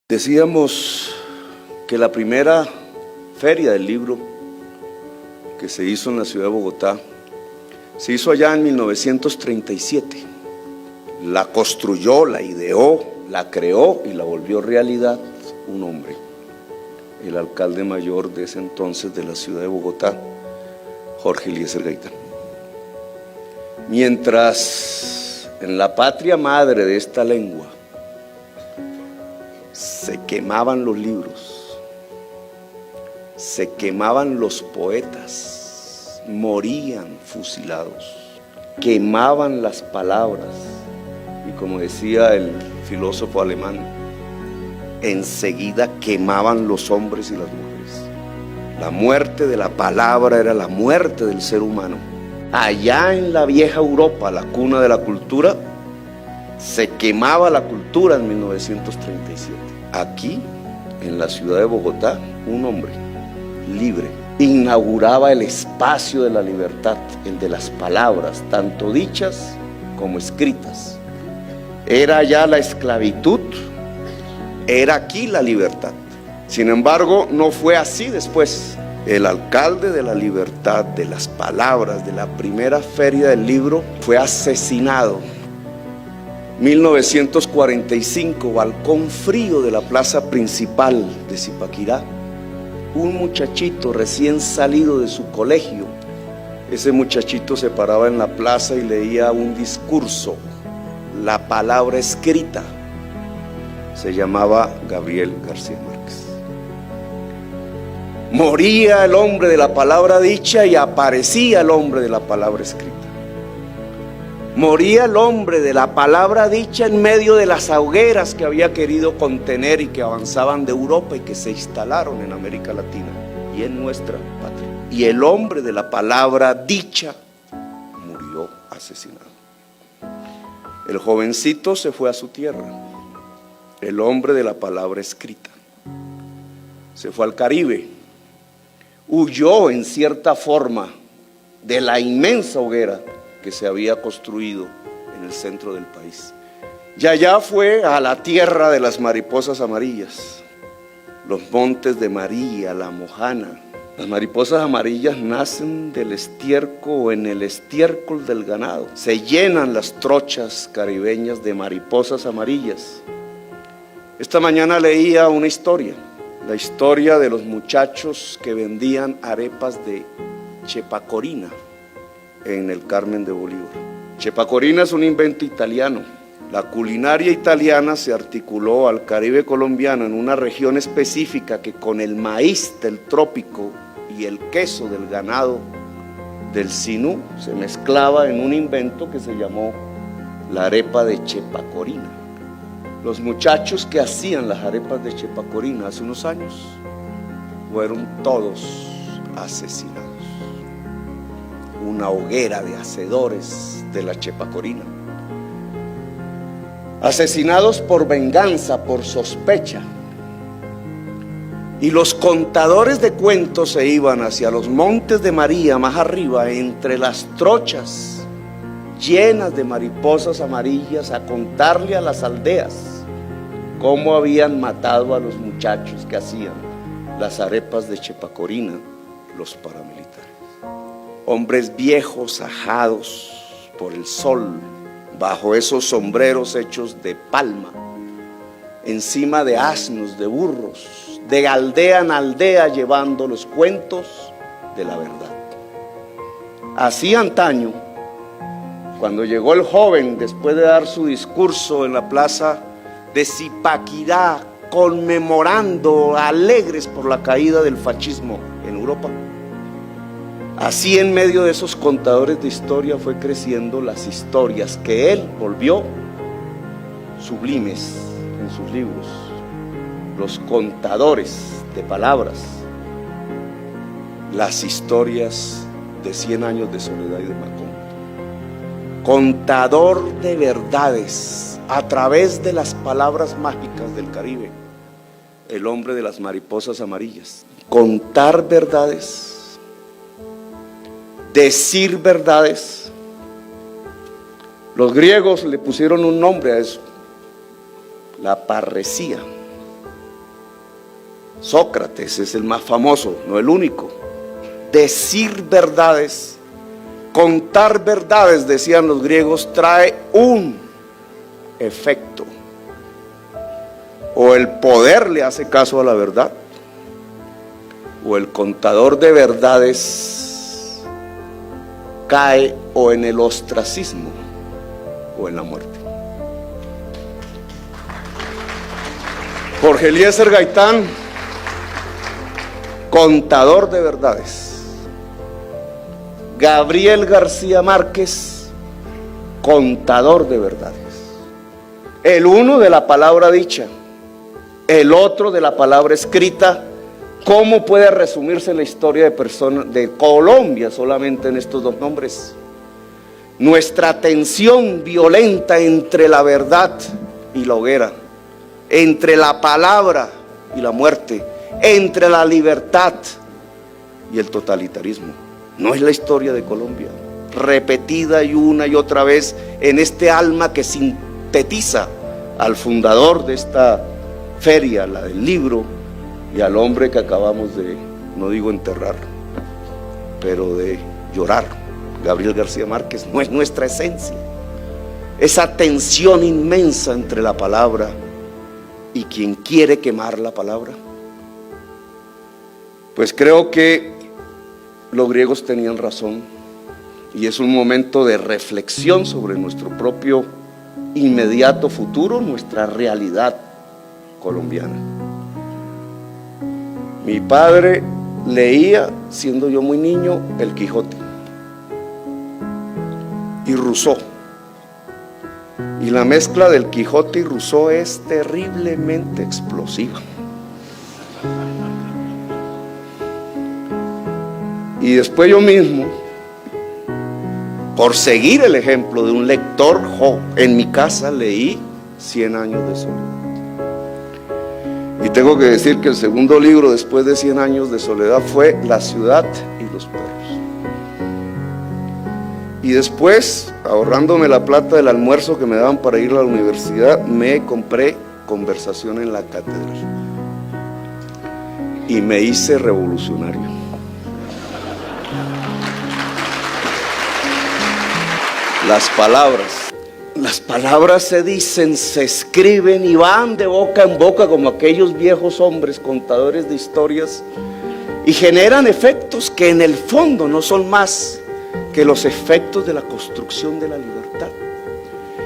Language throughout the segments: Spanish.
Decíamos que la primera feria del libro que se hizo en la ciudad de Bogotá se hizo allá en 1937. La construyó, la ideó, la creó y la volvió realidad un hombre, el alcalde mayor de ese entonces de la ciudad de Bogotá, Jorge Eliezer Gaitán. Mientras en la patria madre de esta lengua se quemaban los libros, se quemaban los poetas, morían fusilados, quemaban las palabras y, como decía el filósofo alemán, enseguida quemaban los hombres y las mujeres. La muerte de la palabra era la muerte del ser humano. Allá en la vieja Europa, la cuna de la cultura, se quemaba la cultura en 1937. Aquí, en la ciudad de Bogotá, un hombre libre inauguraba el espacio de la libertad, el de las palabras, tanto dichas como escritas. Era ya la esclavitud, era aquí la libertad. Sin embargo, no fue así después. El alcalde de la libertad, de las palabras, de la primera feria del libro, fue asesinado. 1945, balcón frío de la plaza principal de Zipaquirá. Un muchachito recién salido de su colegio. Ese muchachito se paraba en la plaza y leía un discurso, la palabra escrita. Se llamaba Gabriel García Márquez. Moría el hombre de la palabra dicha y aparecía el hombre de la palabra escrita. Moría el hombre de la palabra dicha en medio de las hogueras que había querido contener y que avanzaban de Europa y que se instalaron en América Latina y en nuestra patria. Y el hombre de la palabra dicha murió asesinado. El jovencito se fue a su tierra. El hombre de la palabra escrita se fue al Caribe. Huyó en cierta forma de la inmensa hoguera que se había construido en el centro del país. Y allá fue a la tierra de las mariposas amarillas, los montes de María, la Mojana. Las mariposas amarillas nacen del estiércol o en el estiércol del ganado. Se llenan las trochas caribeñas de mariposas amarillas. Esta mañana leía una historia, la historia de los muchachos que vendían arepas de chepacorina en el Carmen de Bolívar. Chepacorina es un invento italiano. La culinaria italiana se articuló al Caribe colombiano en una región específica que con el maíz del trópico y el queso del ganado del Sinú se mezclaba en un invento que se llamó la arepa de chepacorina. Los muchachos que hacían las arepas de chepacorina hace unos años fueron todos asesinados. Una hoguera de hacedores de la chepacorina, asesinados por venganza, por sospecha. Y los contadores de cuentos se iban hacia los montes de María, más arriba, entre las trochas llenas de mariposas amarillas, a contarle a las aldeas cómo habían matado a los muchachos que hacían las arepas de chepacorina, los paramilitares. Hombres viejos, ajados por el sol, bajo esos sombreros hechos de palma, encima de asnos, de burros, de aldea en aldea, llevando los cuentos de la verdad. Así antaño, cuando llegó el joven, después de dar su discurso en la plaza de Zipaquirá, conmemorando, alegres por la caída del fascismo en Europa, así en medio de esos contadores de historia fue creciendo las historias que él volvió sublimes en sus libros. Los contadores de palabras, las historias de 100 años de soledad y de Macondo. Contador de verdades a través de las palabras mágicas del Caribe, el hombre de las mariposas amarillas. Contar verdades, decir verdades. Los griegos le pusieron un nombre a eso, la parresía. Sócrates es el más famoso, no el único. Decir verdades, contar verdades, decían los griegos, trae un efecto. O el poder le hace caso a la verdad, o el contador de verdades cae o en el ostracismo o en la muerte. Jorge Eliezer Gaitán, contador de verdades. Gabriel García Márquez, contador de verdades. El uno de la palabra dicha, el otro de la palabra escrita. ¿Cómo puede resumirse la historia de Colombia solamente en estos dos nombres? Nuestra tensión violenta entre la verdad y la hoguera, entre la palabra y la muerte, entre la libertad y el totalitarismo. No es la historia de Colombia, repetida y una y otra vez en este alma que sintetiza al fundador de esta feria, la del libro, y al hombre que acabamos de, no digo enterrar, pero de llorar, Gabriel García Márquez. No es nuestra esencia. Esa tensión inmensa entre la palabra y quien quiere quemar la palabra. Pues creo que los griegos tenían razón, y es un momento de reflexión sobre nuestro propio inmediato futuro, nuestra realidad colombiana. Mi padre leía, siendo yo muy niño, El Quijote y Rousseau. Y la mezcla del Quijote y Rousseau es terriblemente explosiva. Y después yo mismo, por seguir el ejemplo de un lector en mi casa, leí 100 años de soledad. Y tengo que decir que el segundo libro después de 100 años de soledad fue La ciudad y los perros. Y después, ahorrándome la plata del almuerzo que me daban para ir a la universidad, me compré Conversación en la Catedral y me hice revolucionario. Las palabras se dicen, se escriben y van de boca en boca como aquellos viejos hombres contadores de historias, y generan efectos que en el fondo no son más que los efectos de la construcción de la libertad.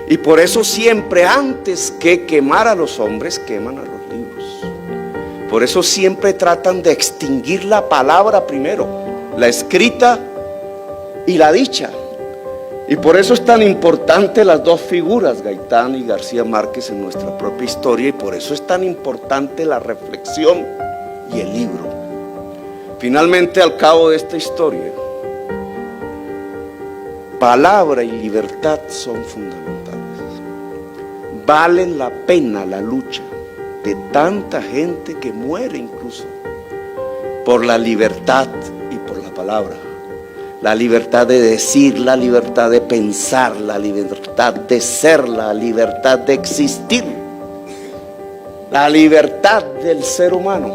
Y por eso siempre, antes que quemar a los hombres, queman a los libros. Por eso siempre tratan de extinguir la palabra primero, la escrita y la dicha. Y por eso es tan importante las dos figuras, Gaitán y García Márquez, en nuestra propia historia, y por eso es tan importante la reflexión y el libro. Finalmente, al cabo de esta historia, palabra y libertad son fundamentales. Valen la pena la lucha de tanta gente que muere incluso por la libertad y por la palabra. La libertad de decir, la libertad de pensar, la libertad de ser, la libertad de existir, la libertad del ser humano,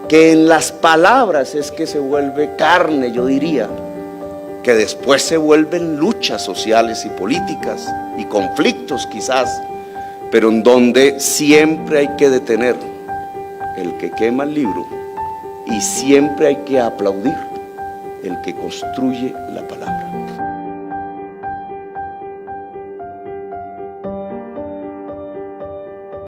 que en las palabras es que se vuelve carne, yo diría, que después se vuelven luchas sociales y políticas y conflictos quizás, pero en donde siempre hay que detener el que quema el libro y siempre hay que aplaudir el que construye la palabra.